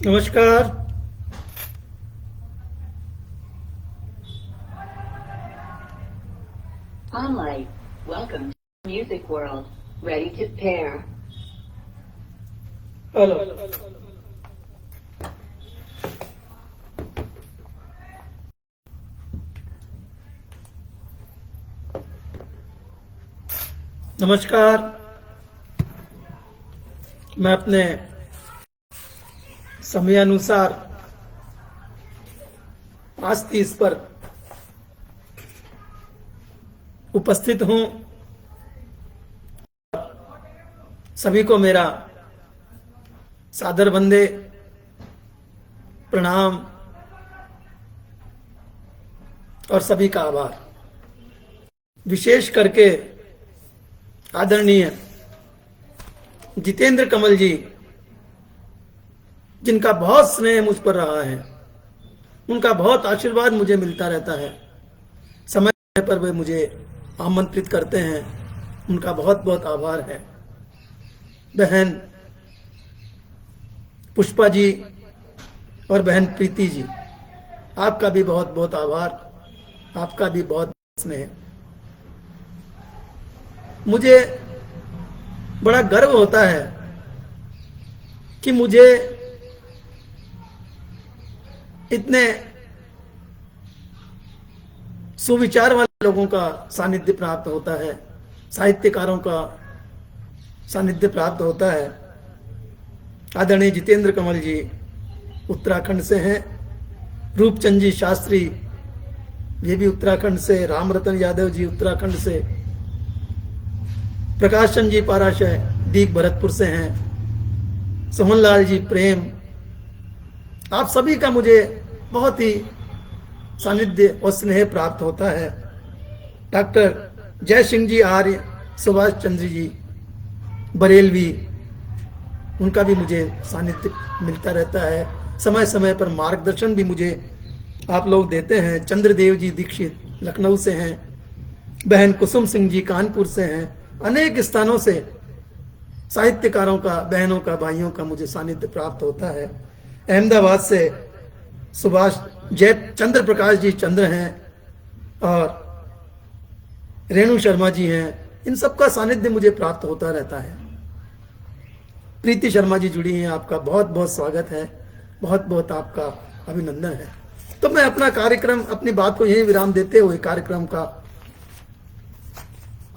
नमस्कार। OnLight, welcome to Music World. Ready to pair. Hello. नमस्कार। मैं अपने समय अनुसार 5:30 पर उपस्थित हूं। सभी को मेरा सादर वंदे, प्रणाम और सभी का आभार। विशेष करके आदरणीय जितेंद्र कमल जी, जिनका बहुत स्नेह मुझ पर रहा है, उनका बहुत आशीर्वाद मुझे मिलता रहता है। समय पर वे मुझे आमंत्रित करते हैं, उनका बहुत बहुत आभार है। बहन पुष्पा जी और बहन प्रीति जी, आपका भी बहुत बहुत आभार, आपका भी बहुत स्नेह। मुझे बड़ा गर्व होता है कि मुझे इतने सुविचार वाले लोगों का सानिध्य प्राप्त होता है, साहित्यकारों का सानिध्य प्राप्त होता है। आदरणीय जितेंद्र कमल जी उत्तराखंड से हैं, रूपचंद जी शास्त्री ये भी उत्तराखंड से, रामरतन यादव जी उत्तराखंड से, प्रकाश चंद जी पाराशय दीग भरतपुर से हैं, सोहनलाल जी प्रेम, आप सभी का मुझे बहुत ही सानिध्य और स्नेह प्राप्त होता है। डॉक्टर जय सिंह जी आर्य, सुभाष चंद्र जी बरेलवी, उनका भी मुझे सानिध्य मिलता रहता है। समय समय पर मार्गदर्शन भी मुझे आप लोग देते हैं। चंद्रदेव जी दीक्षित लखनऊ से हैं, बहन कुसुम सिंह जी कानपुर से हैं। अनेक स्थानों से साहित्यकारों का, बहनों का, भाइयों का मुझे सानिध्य प्राप्त होता है। अहमदाबाद से सुभाष जय चंद्र प्रकाश जी चंद्र हैं और रेणु शर्मा जी हैं। इन सबका सानिध्य मुझे प्राप्त होता रहता है। प्रीति शर्मा जी जुड़ी हैं, आपका बहुत बहुत स्वागत है, बहुत बहुत आपका अभिनंदन है। तो मैं अपना कार्यक्रम, अपनी बात को यही विराम देते हुए कार्यक्रम का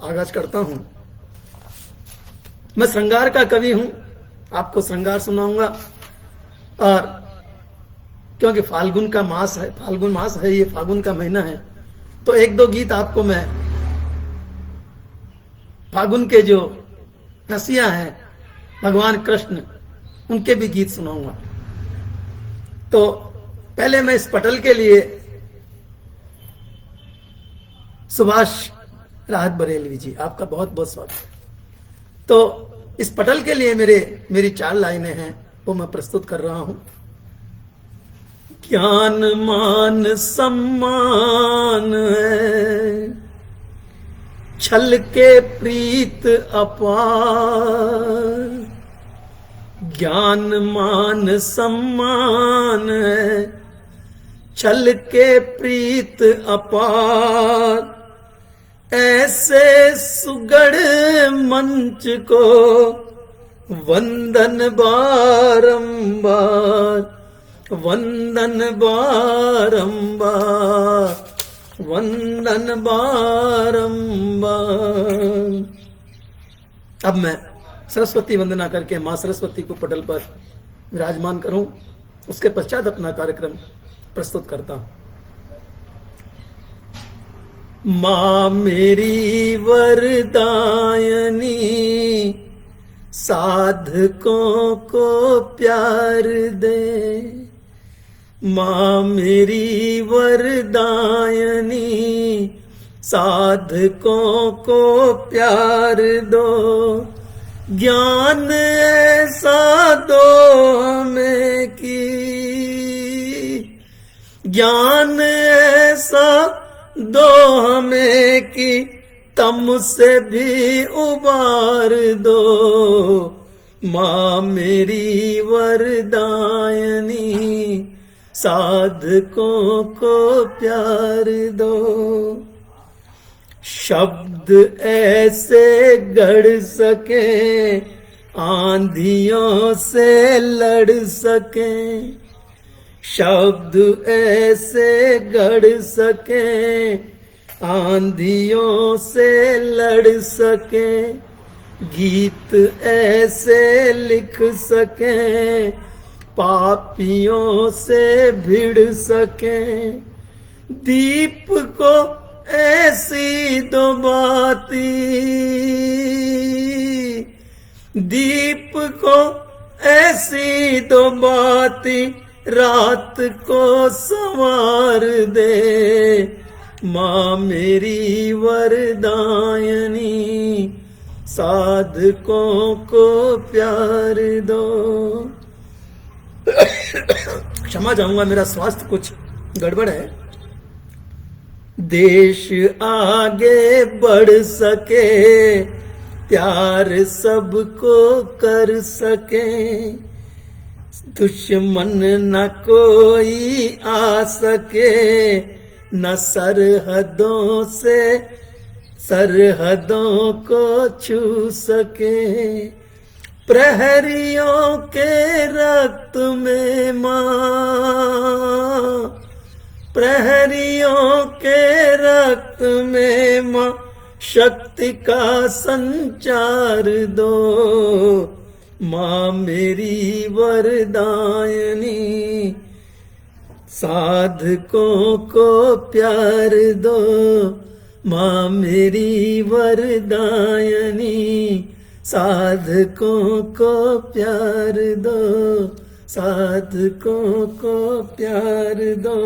आगाज करता हूं। मैं श्रृंगार का कवि हूं, आपको श्रृंगार सुनाऊंगा। और क्योंकि फाल्गुन का मास है, फाल्गुन मास है, ये फाल्गुन का महीना है, तो एक दो गीत आपको मैं फाल्गुन के जो रसिया हैं भगवान कृष्ण, उनके भी गीत सुनाऊंगा। तो पहले मैं इस पटल के लिए सुभाष राहत बरेलवी जी, आपका बहुत बहुत स्वागत है। तो इस पटल के लिए मेरी 4 लाइनें हैं, वो मैं प्रस्तुत कर रहा हूं। ज्ञान मान सम्मान है, छल के प्रीत अपार। ज्ञान मान सम्मान है, छल के प्रीत अपार। ऐसे सुगढ़ मंच को वंदन बारंबार, वंदन बारंबार, वंदन बारंबार। अब मैं सरस्वती वंदना करके मां सरस्वती को पटल पर विराजमान करूं, उसके पश्चात अपना कार्यक्रम प्रस्तुत करता हूं। मां मेरी वरदायनी, साधकों को प्यार दे। मां मेरी वरदायनी, साधकों को प्यार दो। ज्ञान ऐसा दो हमें कि, ज्ञान ऐसा दो हमें कि तम से भी उबार दो। माँ मेरी वरदायनी, साधकों को प्यार दो। शब्द ऐसे गढ़ सके, आंधियों से लड़ सके। शब्द ऐसे गढ़ सके, आंधियों से लड़ सके। गीत ऐसे लिख सके, पापियों से भिड़ सके। दीप को ऐसी दो बाती, दीप को ऐसी दो बाती, रात को संवार दे। माँ मेरी वरदायनी, साधकों को प्यार दो। क्षमा चाहूंगा, मेरा स्वास्थ्य कुछ गड़बड़ है। देश आगे बढ़ सके, प्यार सबको कर सके। दुश्मन न कोई आ सके, न सरहदों से सरहदों को छू सके। प्रहरियों के रक्त में माँ, प्रहरियों के रक्त में माँ, शक्ति का संचार दो। माँ मेरी वरदायनी, साधकों को प्यार दो। माँ मेरी वरदायनी, साधकों को प्यार दो। साधकों को प्यार दो,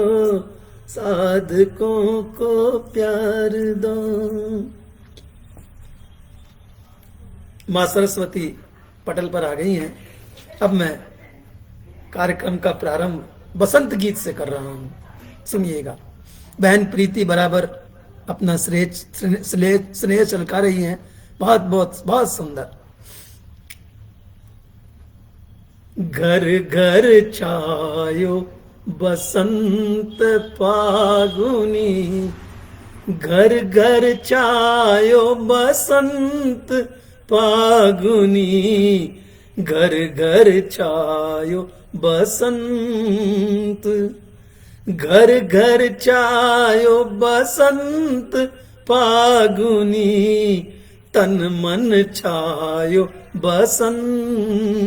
साधकों को प्यार दो। माँ सरस्वती पटल पर आ गई हैं। अब मैं कार्यक्रम का प्रारंभ बसंत गीत से कर रहा हूं, सुनिएगा। बहन प्रीति बराबर अपना स्नेह चलका रही हैं। बहुत बहुत बहुत सुंदर। घर घर छायो बसंत फागुनी, घर घर छायो बसंत फागुनी। घर घर छायो बसंत, घर घर छायो बसंत फागुनी। तन मन छायो बसंत,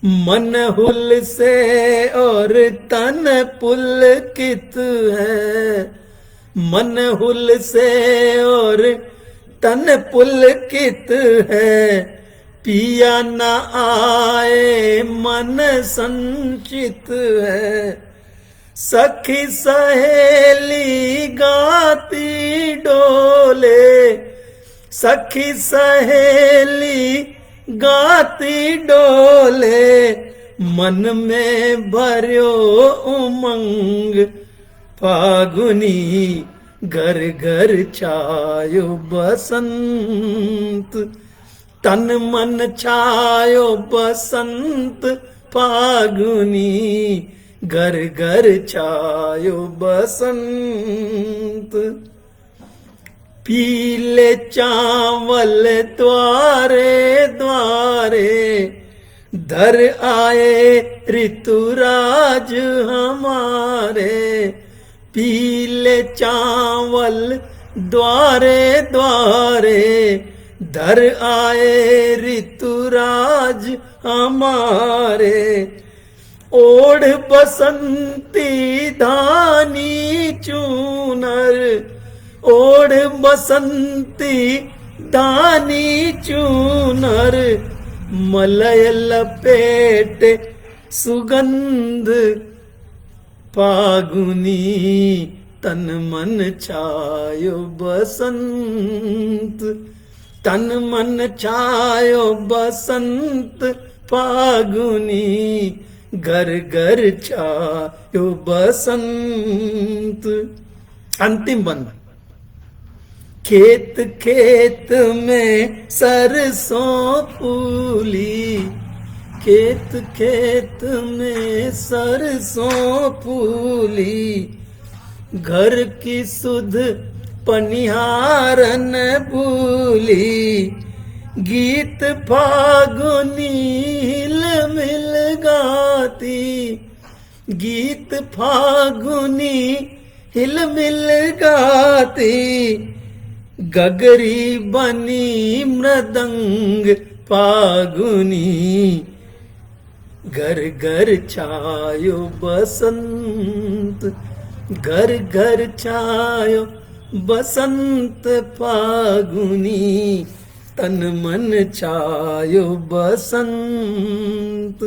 मन हुल से और तन पुलकित है। मन हुल से और तन पुलकित है। पिया न आए मन संचित है। सखी सहेली गाती डोले, सखी सहेली गाती डोले। मन में भर्यो उमंग फागुनी। घर घर छायो बसंत, तन मन छायो बसंत फागुनी। घर घर छायो बसंत। पीले चावल द्वारे द्वारे, धर आए ऋतुराज हमारे। पीले चावल द्वारे द्वारे, धर आए ऋतुराज हमारे। ओढ़ बसंती धानी चूनर, ओढ़ बसंती धानी चूनर। मलय लपेट सुगंध फागुनी। तन मन छायो बसंत, तन मन छायो बसंत फागुनी। घर घर छायो बसंत। अंतिम बंद। खेत खेत में सरसों फूली, खेत खेत में सरसों फूली, घर की सुध पनिहारन भूली, गीत फागुनी हिल मिल गाती, गीत फागुनी हिल मिल गाती, गगरी बनी मृदंग फागुनी, घर घर छायो बसंत, घर घर छायो बसंत फागुनी, तन मन छायो बसंत।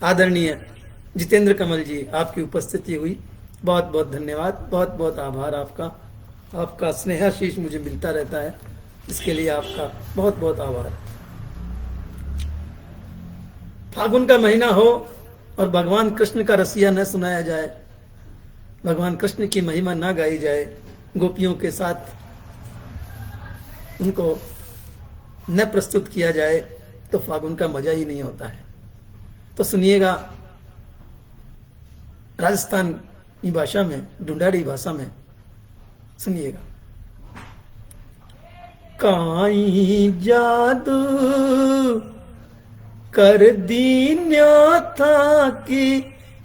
आदरणीय जितेंद्र कमल जी, आपकी उपस्थिति हुई, बहुत बहुत धन्यवाद, बहुत बहुत आभार आपका। आपका स्नेहाशीष मुझे मिलता रहता है, इसके लिए आपका बहुत बहुत आभार। फागुन का महीना हो और भगवान कृष्ण का रसिया न सुनाया जाए, भगवान कृष्ण की महिमा ना गाई जाए, गोपियों के साथ उनको न प्रस्तुत किया जाए, तो फागुन का मजा ही नहीं होता है। तो सुनिएगा राजस्थान की भाषा में, ढूंढाड़ी भाषा में सुनिएगा। काई जादू कर दीन्यो था कि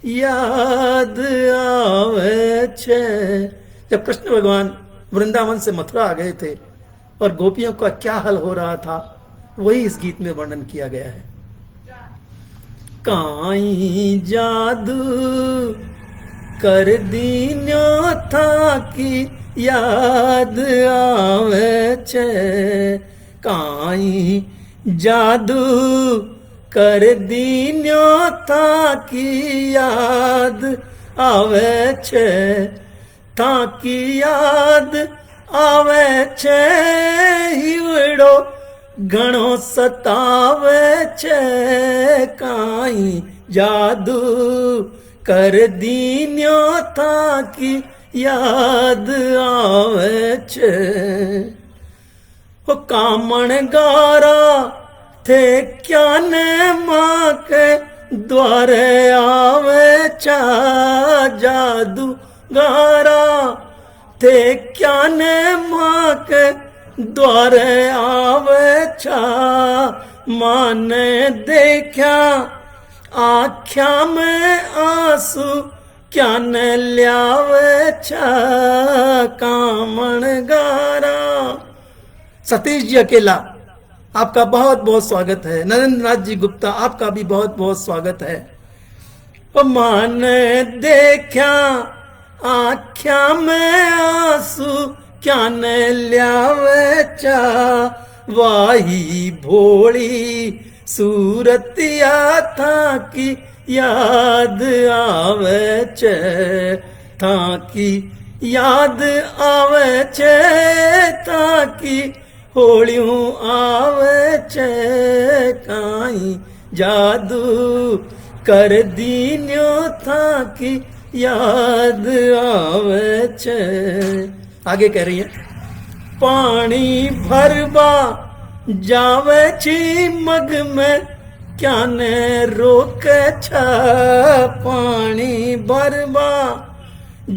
याद आवे छे। जब कृष्ण भगवान वृंदावन से मथुरा आ गए थे और गोपियों का क्या हाल हो रहा था, वही इस गीत में वर्णन किया गया है। काई जादू कर दीन्यो था कि याद आवे छे, काई जादू कर दीन्यो था कि याद आवे छे, ताकि याद आवे छे, हिवड़ो घणो सतावे छे, काई जादू कर दीन्यो था कि याद आवे छे। वो कामण गारा थे क्या ने माँ के द्वारे आवे छा, जादू गारा थे क्या ने माँ के द्वारे आवे छा, माँ ने देखा आख्या में आंसू क्या न ल्यावे छा, कामण गारा। सतीश जी अकेला, आपका बहुत बहुत स्वागत है। नरेंद्र नाथ जी गुप्ता, आपका भी बहुत बहुत स्वागत है। माँ ने देखा आख्या में आंसू क्या न ल्यावे छा, वाही भोली सूरतिया था कि याद आवे छे, था कि याद आवे छे, ताकि होलियों आवे छे, काई जादू कर दीन्यो था कि याद आवे छे। आगे कह रही है, पानी भरबा जावे छी मग में क्या ने रोक छा, पानी भरबा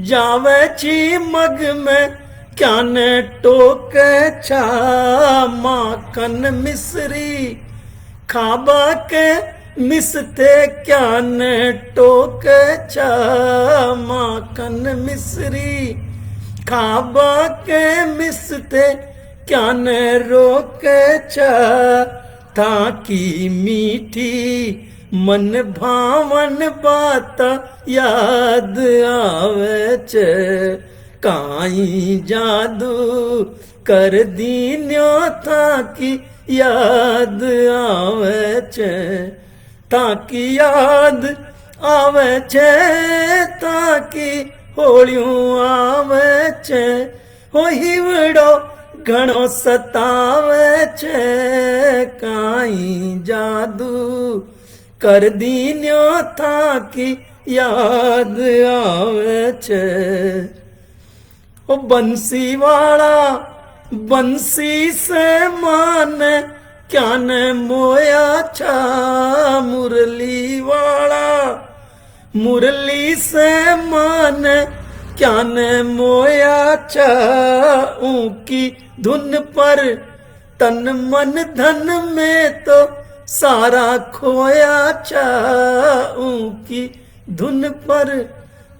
जावे छी मग में क्या ने टोक छा, माखन मिश्री खाबा के मिसते क्या ने टोक छा, माखन मिश्री खाबा के मिसते क्या न रोक छा, ताकि मीठी मन भावन बात याद आवे छे, काई जादू कर दीन्यो ताकि याद आवे छे, ताकि याद आवे छे, ताकि होलियों आवे छे, हो हिवड़ो घणो सतावे छे, काई जादू कर दीन्यो ताकि याद आवे छे। ओ बंसी वाला बंसी से मान क्या न मोया छा मुरली वाला, मुरली से मान क्या न मोया छा ऊकी धुन पर तन मन धन में तो सारा खोया छा ऊकी धुन पर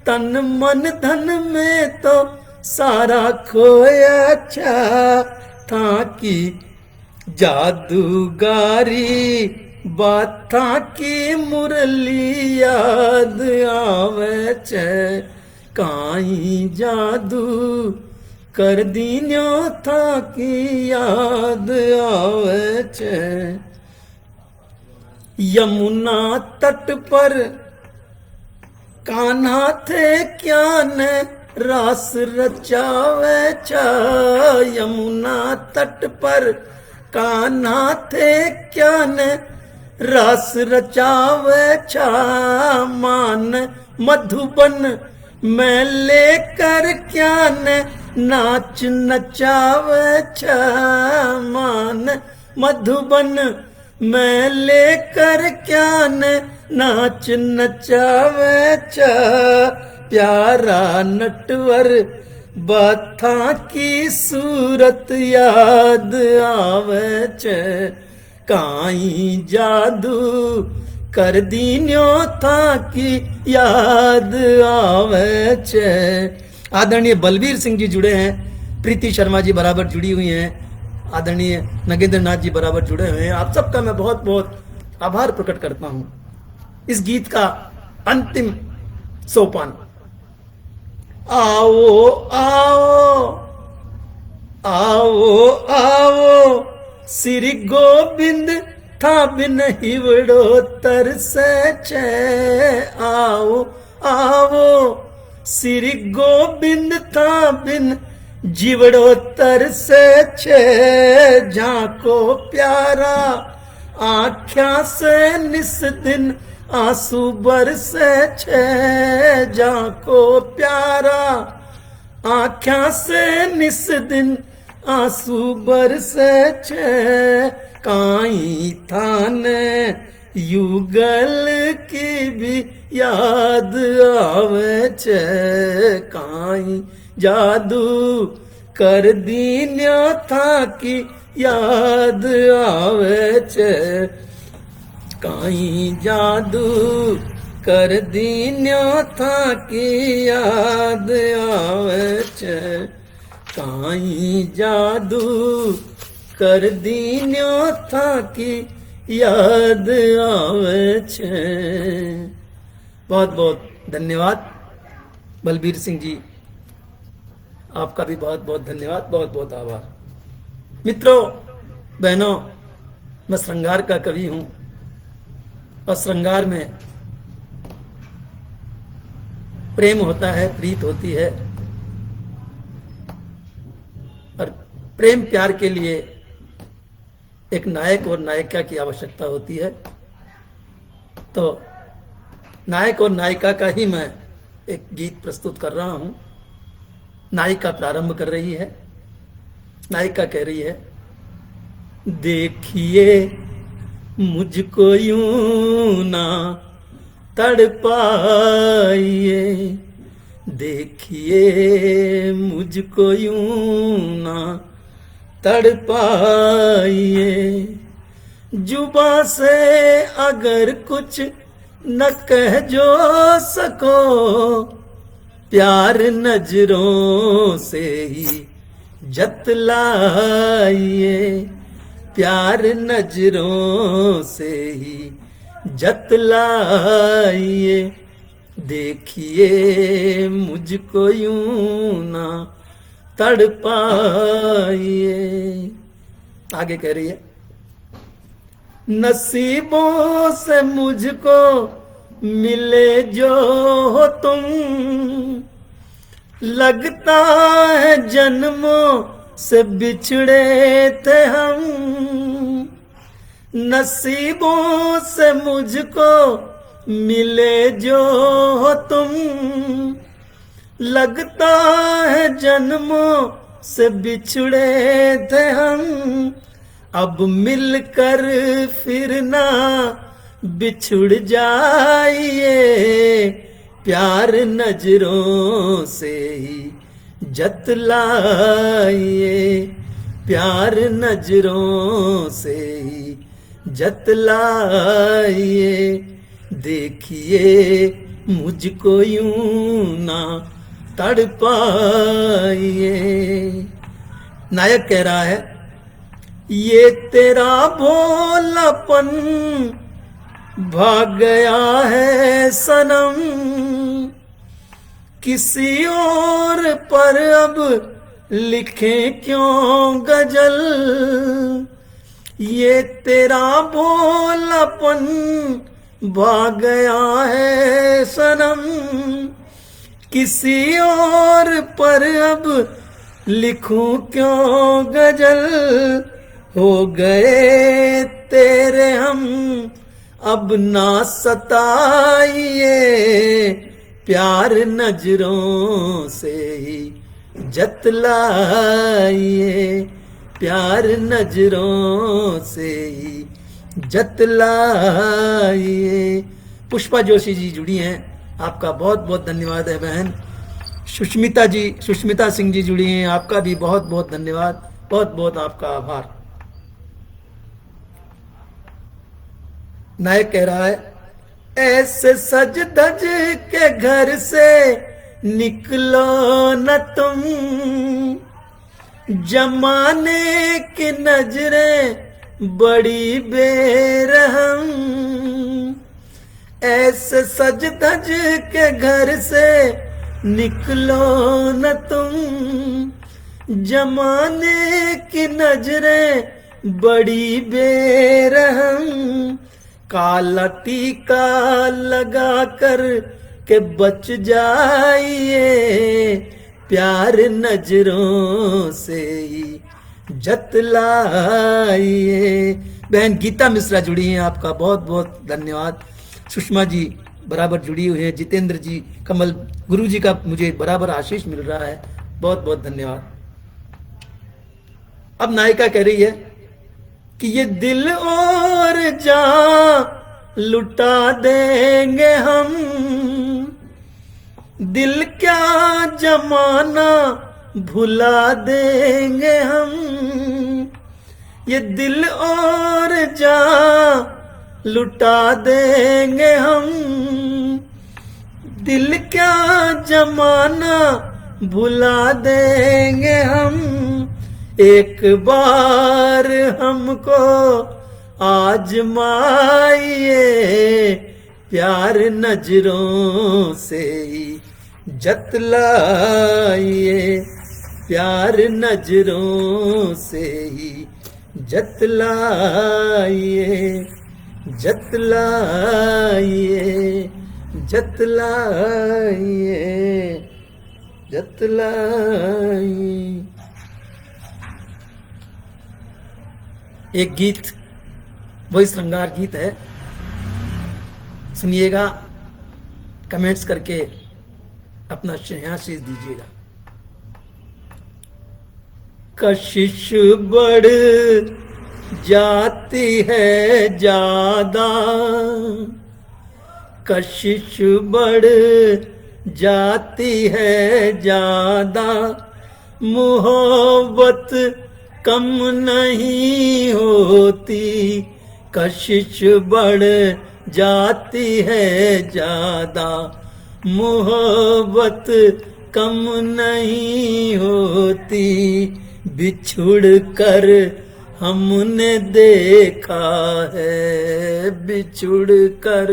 तन मन धन में तो सारा खोया छा था की जादूगारी बाथा की मुरली याद आवे छे काई जादू कर दीन्यो था की याद आवे छे। यमुना तट पर कान्हा थे क्या न रास रचावे छा, यमुना तट पर कान्हा थे क्या न रास रचावे छा मान मधुबन में लेकर क्या न नाच नचावे छा मान मधुबन में लेकर क्या न नाच नचावे छा प्यारा नटवर बाथा की सूरत याद आवे छे काई जादू कर दीन्यो था की याद आवे छे। आदरणीय बलबीर सिंह जी जुड़े हैं, प्रीति शर्मा जी बराबर जुड़ी हुई हैं, आदरणीय नगेंद्र नाथ जी बराबर जुड़े हुए हैं। आप सबका मैं बहुत बहुत आभार प्रकट करता हूं। इस गीत का अंतिम सोपान आओ आओ आओ आओ श्री गोविंद था बिन हिवड़ो तरसे छे आओ आओ श्री गोविंद था बिन जीवड़ो तरसे छे झांको प्यारा आख्या से निस दिन आंसू बरसे छे झांको प्यारा आख्या से निस दिन आंसू बरसे छे काई थाने युगल की भी याद आवे छे काई जादू कर दीन्या था की याद आवे छे काई जादू कर दीन्या था की याद आवे छे काई जादू कर दीन्या था की याद आवे छे। बहुत बहुत धन्यवाद बलबीर सिंह जी, आपका भी बहुत बहुत धन्यवाद, बहुत बहुत आभार। मित्रों बहनों, मैं श्रृंगार का कवि हूं और श्रृंगार में प्रेम होता है, प्रीत होती है और प्रेम प्यार के लिए एक नायक और नायिका की आवश्यकता होती है। तो नायक और नायिका का ही मैं एक गीत प्रस्तुत कर रहा हूं। नायिका प्रारंभ कर रही है, नायिका कह रही है, देखिए मुझको यूं ना तड़पाइए, देखिए मुझको यूं ना तड़पाइए, जुबां से अगर कुछ न कह जो सको, प्यार नजरों से ही जतलाइए, प्यार नजरों से ही जतलाइए, देखिए मुझको यूं ना तड़पाइए। आगे कह रही है, नसीबों से मुझको मिले जो हो तुम, लगता है जन्मों से बिछड़े थे हम, नसीबों से मुझको मिले जो हो तुम, लगता है जन्मों से बिछड़े थे हम, अब मिलकर फिर ना बिछुड़ जाइए, प्यार नजरों से ही जतलाइए, प्यार नजरों से ही जतलाइए, देखिए मुझको यूं ना तड़पाइए। नायक कह रहा है, ये तेरा भोलापन भाग गया है सनम, किसी और पर अब लिखे क्यों गजल, ये तेरा भोलापन भाग गया है सनम, किसी और पर अब लिखूं क्यों गजल, हो गए तेरे हम अब ना सताइए, प्यार नजरों से ही जतलाइए, प्यार नजरों से ही जतलाइए। पुष्पा जोशी जी जुड़ी हैं, आपका बहुत बहुत धन्यवाद है बहन। सुष्मिता जी, सुष्मिता सिंह जी जुड़ी हैं, आपका भी बहुत बहुत धन्यवाद, बहुत बहुत आपका आभार। नायक कह रहा है, ऐसे सज धज के घर से निकलो न तुम, जमाने की नजरें बड़ी बेरहम, ऐसे सज धज के घर से निकलो न तुम, जमाने की नजरें बड़ी बेरहम, काला टीका लगा कर के बच जाइए, प्यार नजरों से ही जतलाइए। बहन गीता मिश्रा जुड़ी हैं, आपका बहुत बहुत धन्यवाद। सुषमा जी बराबर जुड़ी हुई हैं, जितेंद्र जी, कमल गुरु जी का मुझे बराबर आशीष मिल रहा है, बहुत बहुत धन्यवाद। अब नायिका कह रही है कि ये दिल और जान लुटा देंगे हम, दिल क्या जमाना भुला देंगे हम, ये दिल और जान लुटा देंगे हम, दिल क्या जमाना भुला देंगे हम, एक बार हमको आजमाइए, प्यार नजरों से ही जतलाइए, प्यार नजरों से ही जतलाइए, जतलाइए, जतलाइए, जतलाइए। एक गीत, वही श्रृंगार गीत है, सुनिएगा, कमेंट्स करके अपना स्नेहाशीष दीजिएगा। कशिश बढ़ जाती है ज्यादा, कशिश बढ़ जाती है ज्यादा, मोहब्बत कम नहीं होती, कशिश बढ़ जाती है ज्यादा, मोहब्बत कम नहीं होती, बिछुड़ कर हमने देखा है, बिछुड़ कर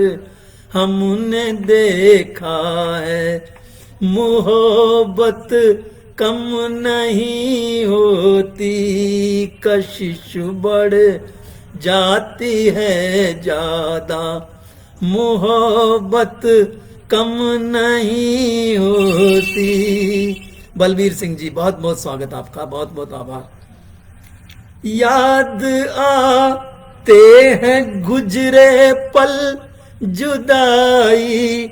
हमने देखा है, मोहब्बत कम नहीं होती, कशिश बढ़ जाती है ज्यादा, मोहब्बत कम नहीं होती। बलबीर सिंह जी, बहुत बहुत स्वागत आपका, बहुत बहुत आभार। याद आते हैं गुजरे पल, जुदाई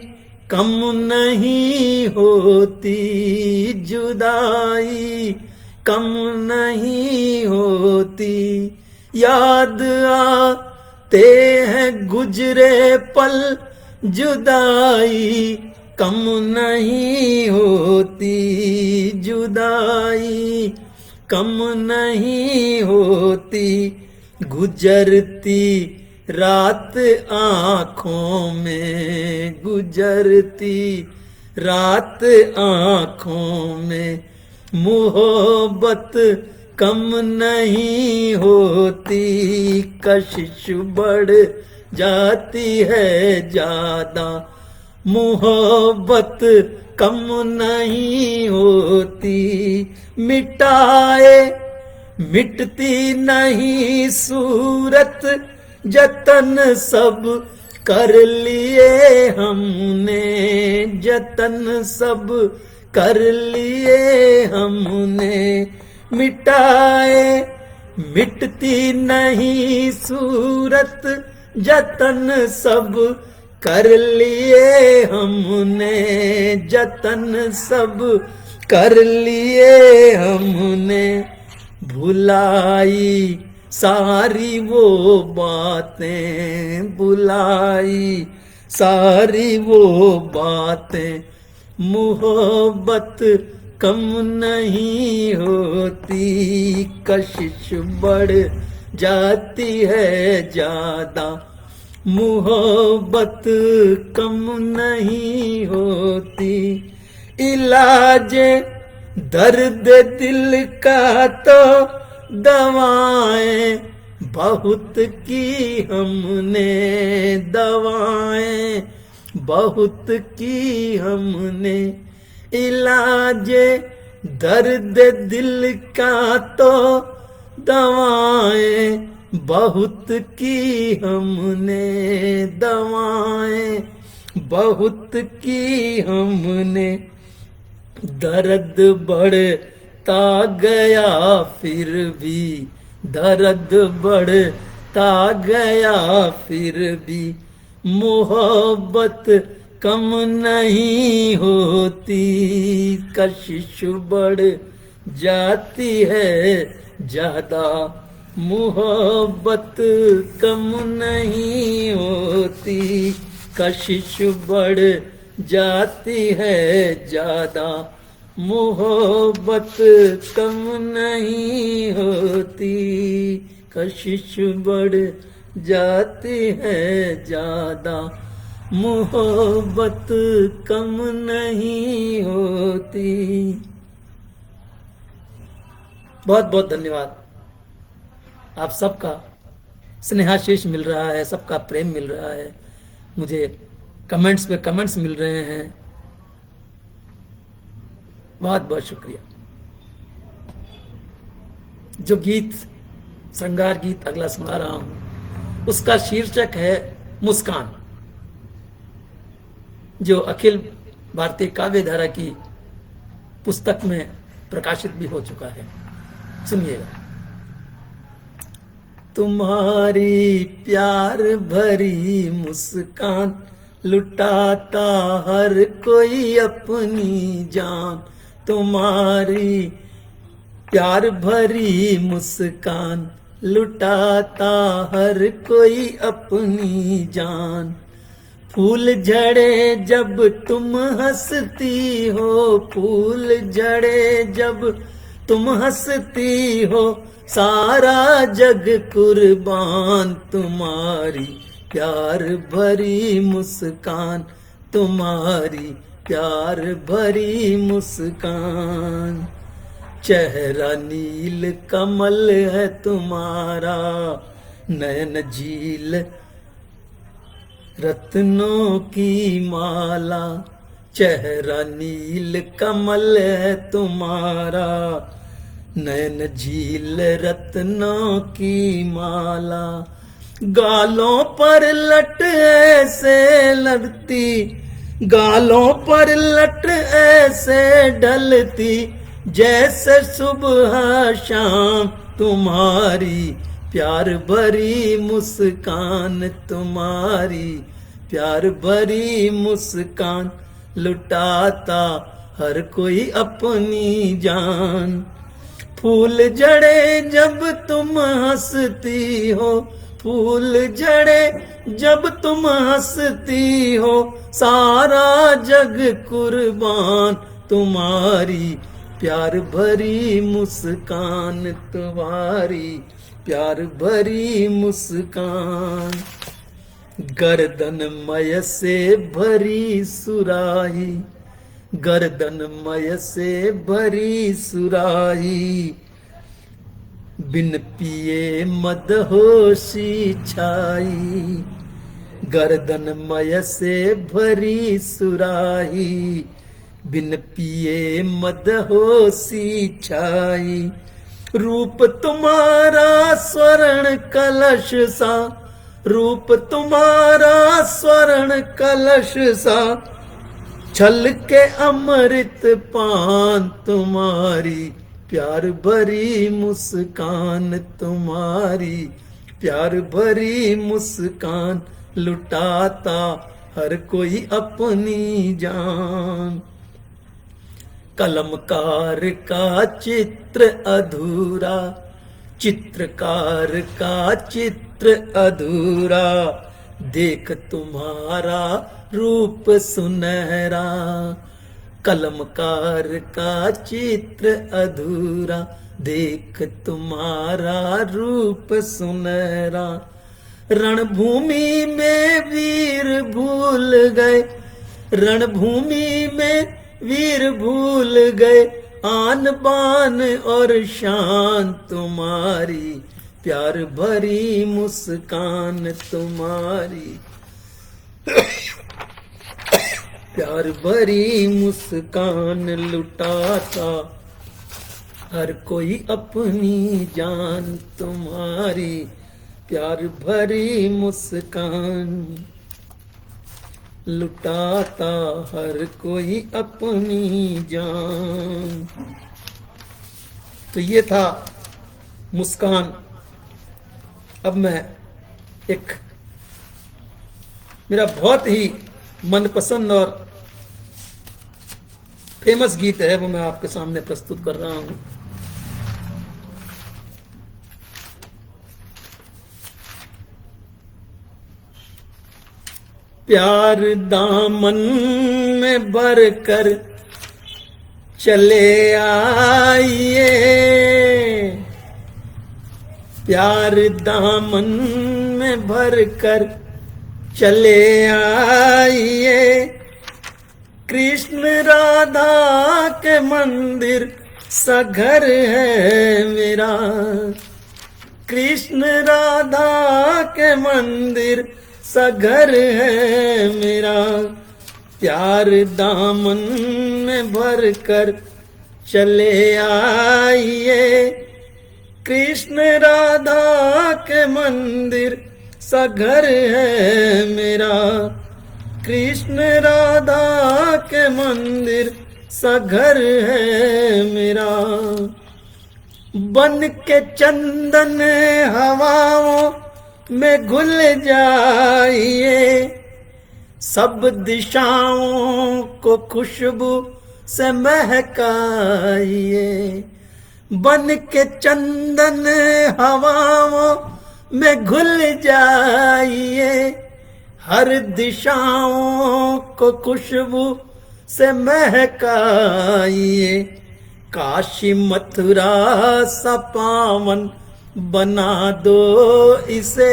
कम नहीं होती, जुदाई कम नहीं होती। याद आते हैं गुजरे पल, जुदाई कम नहीं होती। जुदाई कम नहीं होती। गुजरती रात आँखों में, गुजरती रात आँखों में, मोहब्बत कम नहीं होती। कशिश बढ़ जाती है ज्यादा, मोहब्बत कम नहीं होती। मिटाए मिटती नहीं सूरत, जतन सब कर लिए हमने, जतन सब कर लिए हमने। मिटाए मिटती नहीं सूरत, जतन सब कर लिए हमने, जतन सब कर लिए हमने। भुलाई सारी वो बातें, भुलाई सारी वो बातें, मोहब्बत कम नहीं होती। कशिश बढ़ जाती है ज्यादा, मोहब्बत कम नहीं होती। इलाज दर्द दिल का तो दवाएं बहुत की हमने, दवाएं बहुत की हमने। इलाज दर्द दिल का तो दवाएं बहुत की हमने, दवाएं बहुत की हमने। दर्द बढ़ता गया फिर भी, दर्द बढ़ता गया फिर भी, मोहब्बत कम नहीं होती। कशिश बढ़ जाती है ज्यादा, मोहब्बत कम नहीं होती। कशिश बढ़ जाती है ज्यादा, मोहब्बत कम नहीं होती। कशिश बढ़ जाती है ज्यादा, मोहब्बत कम नहीं होती। बहुत बहुत धन्यवाद। आप सबका स्नेहाशीष मिल रहा है, सबका प्रेम मिल रहा है, मुझे कमेंट्स पे कमेंट्स मिल रहे हैं। बहुत बहुत शुक्रिया। जो गीत श्रृंगार गीत अगला सुना रहा हूं, उसका शीर्षक है मुस्कान, जो अखिल भारतीय काव्य धारा की पुस्तक में प्रकाशित भी हो चुका है। सुनिएगा। तुम्हारी प्यार भरी मुस्कान, लुटाता हर कोई अपनी जान। तुम्हारी प्यार भरी मुस्कान, लुटाता हर कोई अपनी जान। फूल झड़े जब तुम हंसती हो, फूल झड़े जब तुम हंसती हो, सारा जग कुर्बान। तुम्हारी प्यार भरी मुस्कान, तुम्हारी प्यार भरी मुस्कान। चेहरा नील कमल है तुम्हारा, नयन झील रत्नों की माला। चेहरा नील कमल है तुम्हारा, नयन झील रत्नों की माला। गालों पर लट ऐसे लड़ती, गालों पर लट ऐसे ढलती, जैसे सुबह शाम। तुम्हारी प्यार भरी मुस्कान, तुम्हारी प्यार भरी मुस्कान, लुटाता हर कोई अपनी जान। फूल जड़े जब तुम हंसती हो, फूल जड़े जब तुम हंसती हो, सारा जग कुर्बान तुम्हारी प्यार भरी मुस्कान तुम्हारी, प्यार भरी मुस्कान। गर्दनमय से भरी सुराही, गर्दनमय से भरी सुराही, बिन पिए मदहोशी छाई। गर्दनमय से भरी सुराही, बिन पिए मदहोशी छाई। रूप तुम्हारा स्वर्ण कलश सा, रूप तुम्हारा स्वर्ण कलश सा, छल के अमृत पान तुम्हारी प्यार भरी मुस्कान तुम्हारी, प्यार भरी मुस्कान। लुटाता हर कोई अपनी जान। कलमकार का चित्र अधूरा, चित्रकार का चित्र अधूरा, देख तुम्हारा रूप सुनहरा। कलमकार का चित्र अधूरा, देख तुम्हारा रूप सुनहरा। रणभूमि में वीर भूल गए, रणभूमि में वीर भूल गए, आन बान और शान तुम्हारी प्यार भरी मुस्कान तुम्हारी, प्यार भरी मुस्कान। लुटाता हर कोई अपनी जान तुम्हारी प्यार भरी मुस्कान। लुटाता हर कोई अपनी जान। तो ये था मुस्कान। अब मैं एक मेरा बहुत ही मनपसंद और फेमस गीत है, वो मैं आपके सामने प्रस्तुत कर रहा हूं। प्यार दामन में भर कर चले आइए, प्यार दामन में भर कर चले आइए। कृष्ण राधा के मंदिर सा घर है मेरा, कृष्ण राधा के मंदिर सा घर है मेरा। प्यार दामन में भर कर चले आइए। कृष्ण राधा के मंदिर सा घर है मेरा, कृष्ण राधा के मंदिर सा घर है मेरा। बन के चंदन हवाओं में घुल जाइए, सब दिशाओं को खुशबू से महकाइए। बन के चंदन हवाओं में घुल जाइए, हर दिशाओं को खुशबू से महकाइए। काशी मथुरा सा पावन बना दो इसे,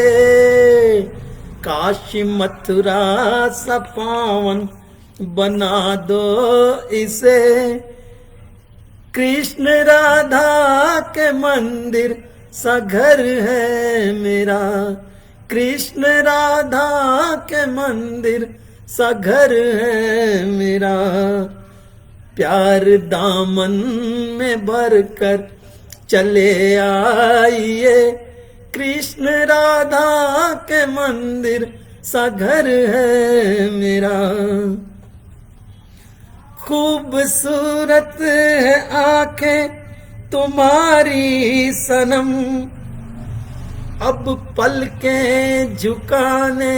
काशी मथुरा सा पावन बना दो इसे। कृष्ण राधा के मंदिर सा घर है मेरा, कृष्ण राधा के मंदिर सा घर है मेरा। प्यार दामन में भर कर चले आइए, कृष्ण राधा के मंदिर सा घर है मेरा। खूबसूरत है आंखें तुम्हारी सनम, अब पलकें झुकाने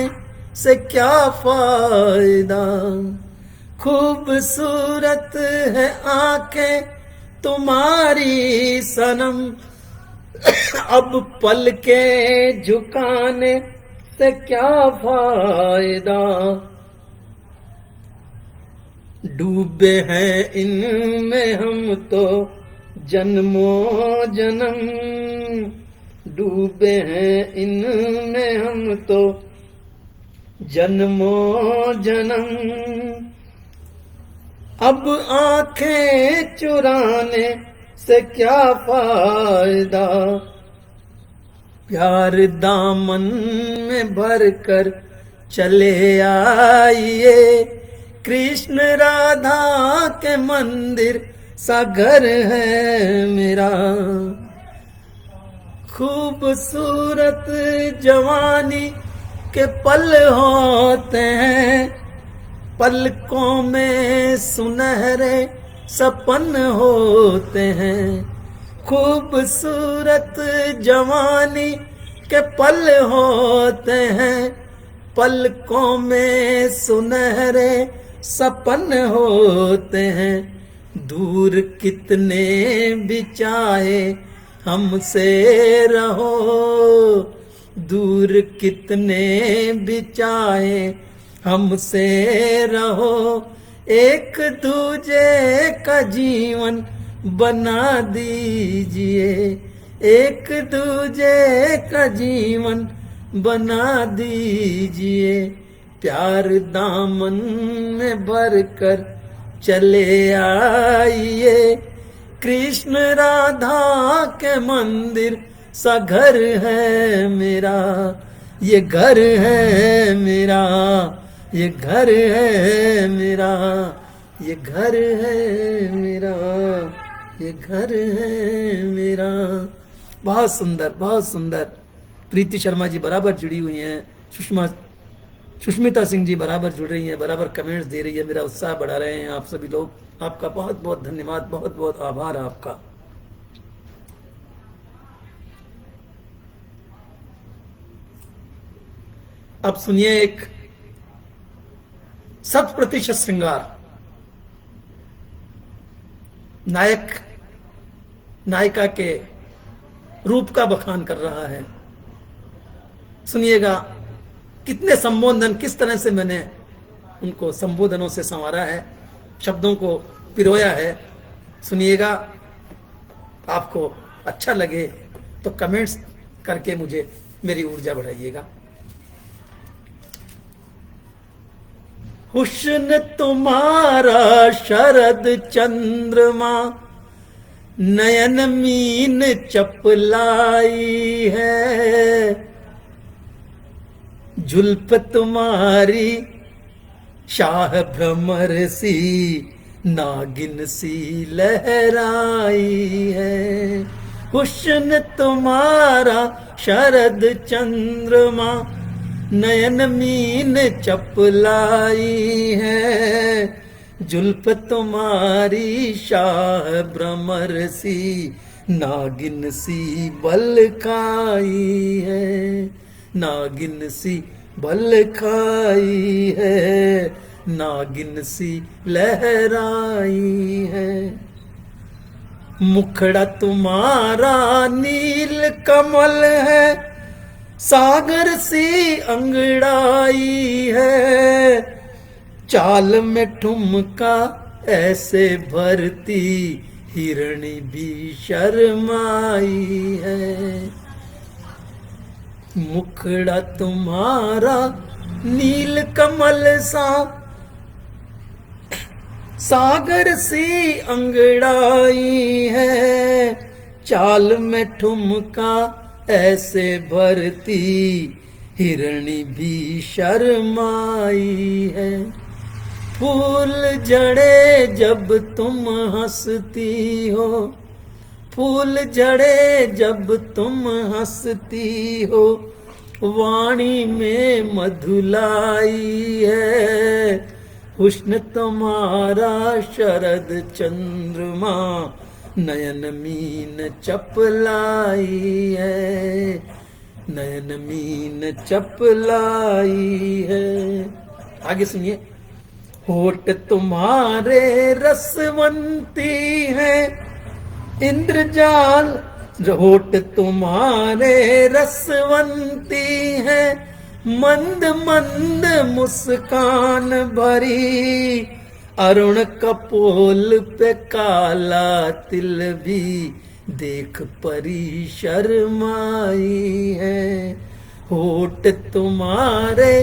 से क्या फायदा। खूबसूरत है आंखें तुम्हारी सनम, अब पल के झुकाने से क्या फायदा, डूबे हैं इनमें हम तो जन्मों जन्म, डूबे हैं इनमें हम तो जन्मों जन्म, अब आंखें चुराने से क्या फायदा, प्यार दामन में भर कर चले आइए, कृष्ण राधा के मंदिर सा घर है मेरा, खूबसूरत जवानी के पल होते हैं, पलकों में सुनहरे सपन होते हैं, खूबसूरत जवानी के पल होते हैं, पलकों में सुनहरे सपन होते हैं, दूर कितने भी चाहे हमसे रहो, दूर कितने भी चाहे हमसे रहो, एक दूजे का जीवन बना दीजिए, एक दूजे का जीवन बना दीजिए, प्यार दामन में भर कर चले आइए, कृष्ण राधा के मंदिर सा घर है मेरा, ये घर है मेरा, ये घर है मेरा, ये घर है मेरा, ये घर है मेरा। बहुत सुंदर, बहुत सुंदर। प्रीति शर्मा जी बराबर जुड़ी हुई हैं, सुष्मिता सिंह जी बराबर जुड़ रही हैं, बराबर कमेंट्स दे रही है, मेरा उत्साह बढ़ा रहे हैं आप सभी लोग। आपका बहुत बहुत धन्यवाद, बहुत बहुत आभार आपका। अब सुनिए एक 100% श्रृंगार। नायक नायिका के रूप का बखान कर रहा है। सुनिएगा कितने संबोधन, किस तरह से मैंने उनको संबोधनों से संवारा है, शब्दों को पिरोया है। सुनिएगा, आपको अच्छा लगे तो कमेंट्स करके मुझे मेरी ऊर्जा बढ़ाइएगा। हुस्न तुम्हारा शरद चंद्रमा, नयन मीन चपलाई है, जुल्फ तुम्हारी शाह भ्रमर सी, नागिन सी लहराई है। हुस्न तुम्हारा शरद चंद्रमा, नयन मीन चपलाई है, जुल्फ तुम्हारी शाह भ्रमर सी, नागिन सी बल खाई है, नागिन सी बल खाई है, नागिन सी लहराई है। मुखड़ा तुम्हारा नील कमल है, सागर सी अंगड़ाई है, चाल में ठुमका ऐसे भरती, हिरणी भी शर्माई है। मुखड़ा तुम्हारा नील कमल सा, सागर सी अंगड़ाई है, चाल में ठुमका ऐसे भरती, हिरणी भी शर्माई है। फूल जड़े जब तुम हंसती हो, फूल जड़े जब तुम हंसती हो, वाणी में मधुलाई है। हुस्न तुम्हारा शरद चंद्रमा, नयन मीन चपलाई है, नयन मीन चपलाई है। आगे सुनिए। होठ तुम्हारे रसवंती हैं, इंद्रजाल होठ तुम्हारे रसवंती है, मंद मंद मुस्कान भरी, अरुण कपोल पे काला तिल भी देख परी शर्माई है। होठ तुम्हारे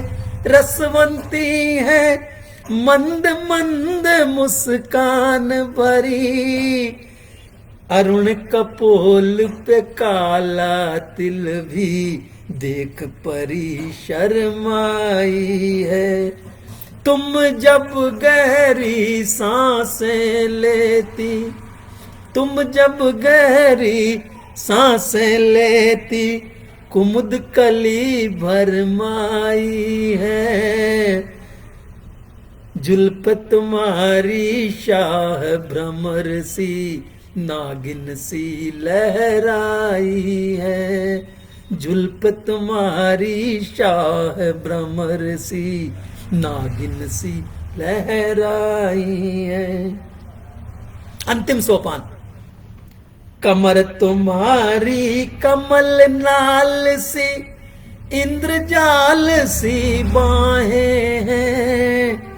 रसवंती है, मंद मंद मुस्कान भरी, अरुण कपोल पे काला तिल भी देख परी शर्माई है। तुम जब गहरी सांसें लेती, तुम जब गहरी सांसें लेती, कुमुद कली भरमाई है। जुल्फ तुम्हारी शाह भ्रमर सी, नागिन सी लहराई है। जुल्फ तुम्हारी शाह भ्रमर सी, नागिन सी लहराई है। अंतिम सोपान। कमर तुम्हारी कमल नाल सी, इंद्रजाल सी बाहें हैं,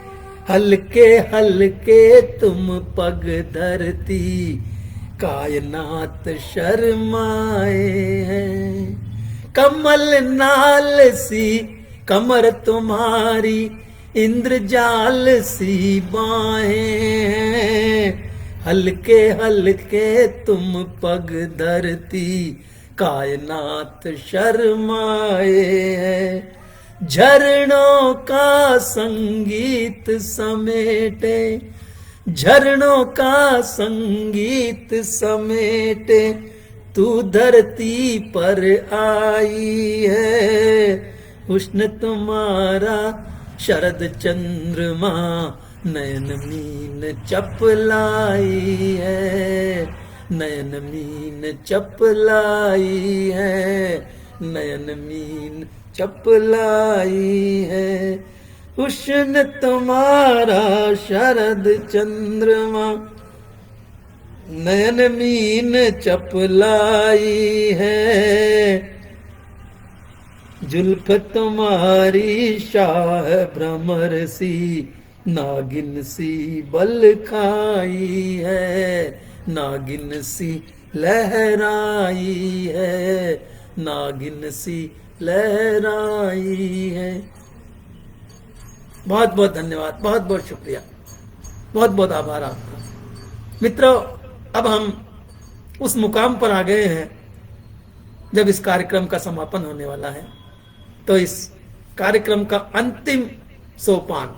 हल्के हल्के तुम पग धरती, कायनात शर्माए हैं। कमल नाल सी कमर तुम्हारी, इंद्रजाल सी बाहें हैं, हल्के हल्के तुम पग धरती, कायनात शर्माए है। झरनों का संगीत समेटे, झरनों का संगीत समेटे, तू धरती पर आई है। हुस्न तुम्हारा शरद चंद्रमा, नयन मीन चपलाई है। नयन मीन चपलाई है, नयन मीन चपलाई है। हुस्न तुम्हारा शरद चंद्रमा, नयन मीन चपलाई है। जुल्फ तुम्हारी शाह भ्रमर सी, नागिन सी बल खाई है। नागिन सी लहराई है, नागिन सी लहराई है। बहुत बहुत धन्यवाद, बहुत बहुत शुक्रिया, बहुत बहुत आभार आपका। मित्रों, अब हम उस मुकाम पर आ गए हैं जब इस कार्यक्रम का समापन होने वाला है। तो इस कार्यक्रम का अंतिम सोपान,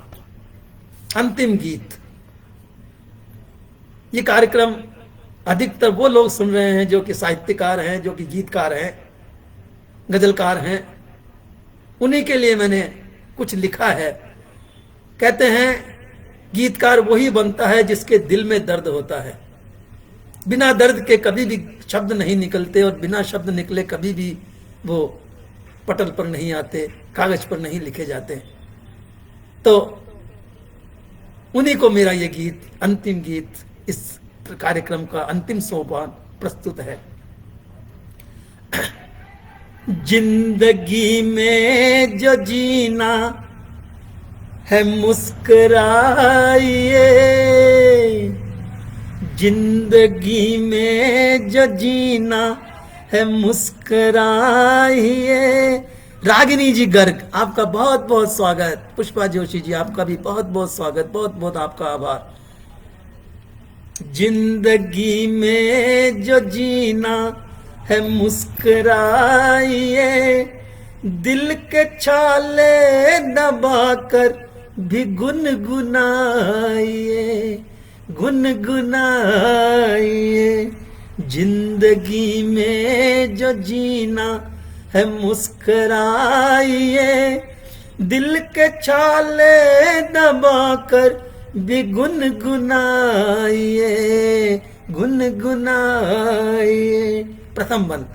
अंतिम गीत। ये कार्यक्रम अधिकतर वो लोग सुन रहे हैं जो कि साहित्यकार हैं, जो कि गीतकार हैं, गजलकार हैं। उन्हीं के लिए मैंने कुछ लिखा है। कहते हैं गीतकार वही बनता है जिसके दिल में दर्द होता है। बिना दर्द के कभी भी शब्द नहीं निकलते, और बिना शब्द निकले कभी भी वो पटल पर नहीं आते, कागज पर नहीं लिखे जाते। तो उन्हीं को मेरा ये गीत, अंतिम गीत, इस कार्यक्रम का अंतिम सोपान प्रस्तुत है। जिंदगी में जो जीना है मुस्कुराइए, जिंदगी में जो जीना है मुस्कुराइए। रागिनी जी गर्ग, आपका बहुत बहुत स्वागत। पुष्पा जोशी जी, आपका भी बहुत बहुत स्वागत, बहुत बहुत आपका आभार। जिंदगी में जो जीना है मुस्कुराइए, दिल के छाले दबाकर भी गुनगुनाइए, गुनगुनाइए। जिंदगी में जो जीना है मुस्कुराइए, दिल के छाले दबाकर भी गुनगुनाइए, गुनगुनाइए। प्रथम बंद।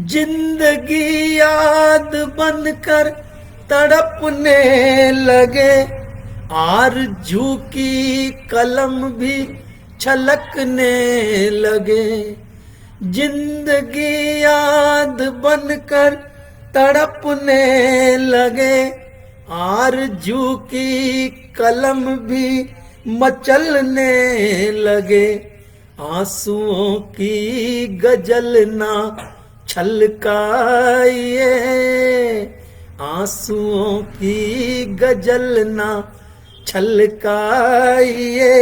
जिंदगी याद बनकर तड़पने लगे, आरज़ू की कलम भी छलकने लगे। जिंदगी याद बनकर तड़पने लगे। आरज़ू की कलम भी मचलने लगे। आंसुओं की गजल ना छलकाइए। आंसुओं की गजल ना छलकाइए।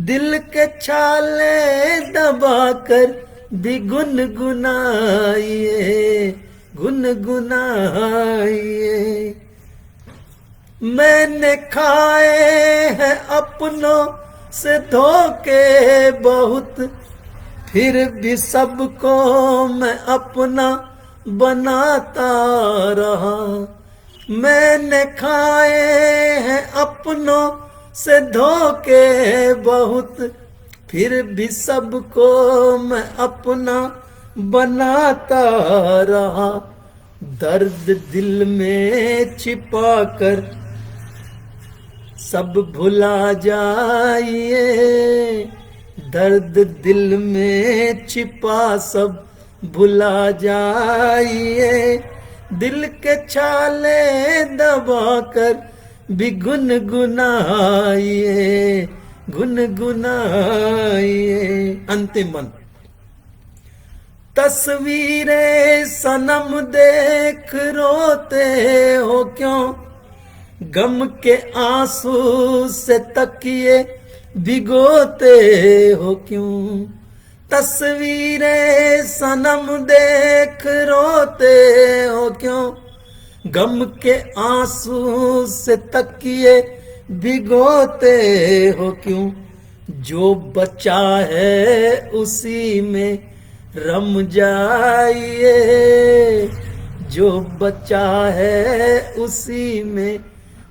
दिल के छाले दबाकर भी गुनगुनाइए, गुनगुनाइए। मैंने खाए हैं अपनों से धोखे बहुत, फिर भी सबको मैं अपना बनाता रहा। मैंने खाए हैं अपनों से धोखे बहुत, फिर भी सबको मैं अपना बनाता रहा। दर्द दिल में छिपा कर सब भुला जाइए। दर्द दिल में छिपा सब भुला जाइए। दिल के छाले दबाकर भी गुनगुनाइए, गुनगुनाइए। अंतिम मन। तस्वीरें सनम देख रोते हो क्यों? गम के आंसू से तकिए भिगोते हो क्यों? तस्वीरें सनम देख रोते हो क्यों? गम के आंसू से तकिए भिगोते हो क्यों? जो बचा है उसी में रम जाइए। जो बचा है उसी में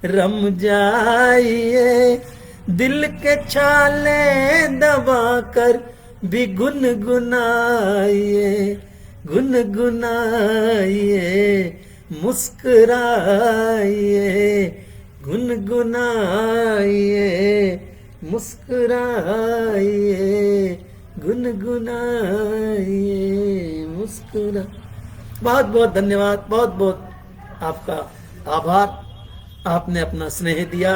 रम जाइए। दिल के छाले दबाकर भी गुनगुनाइए, गुनगुनाइए। मुस्कुराइए, गुनगुनाइए। मुस्कुराइए, गुनगुनाइए। मुस्कुरा। बहुत बहुत धन्यवाद, बहुत बहुत आपका आभार। आपने अपना स्नेह दिया,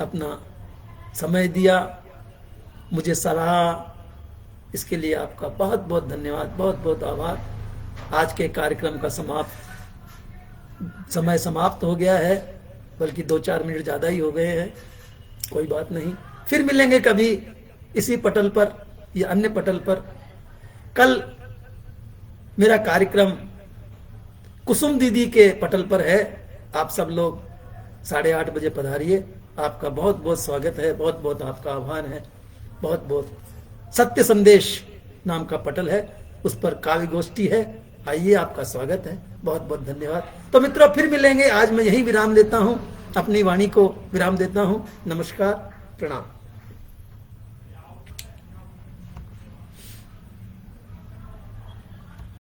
अपना समय दिया, मुझे सराहा, इसके लिए आपका बहुत बहुत धन्यवाद, बहुत बहुत आभार। आज के कार्यक्रम का समय समाप्त हो गया है, बल्कि 2-4 मिनट ज़्यादा ही हो गए हैं। कोई बात नहीं, फिर मिलेंगे कभी इसी पटल पर या अन्य पटल पर। कल मेरा कार्यक्रम कुसुम दीदी के पटल पर है। आप सब लोग 8:30 बजे पधारिए। आपका बहुत बहुत स्वागत है, बहुत बहुत आपका आभार है। बहुत बहुत सत्य संदेश नाम का पटल है, उस पर काव्य गोष्ठी है। आइए, आपका स्वागत है। बहुत बहुत धन्यवाद। तो मित्रों, फिर मिलेंगे। आज मैं यही विराम देता हूँ, अपनी वाणी को विराम देता हूँ। नमस्कार, प्रणाम।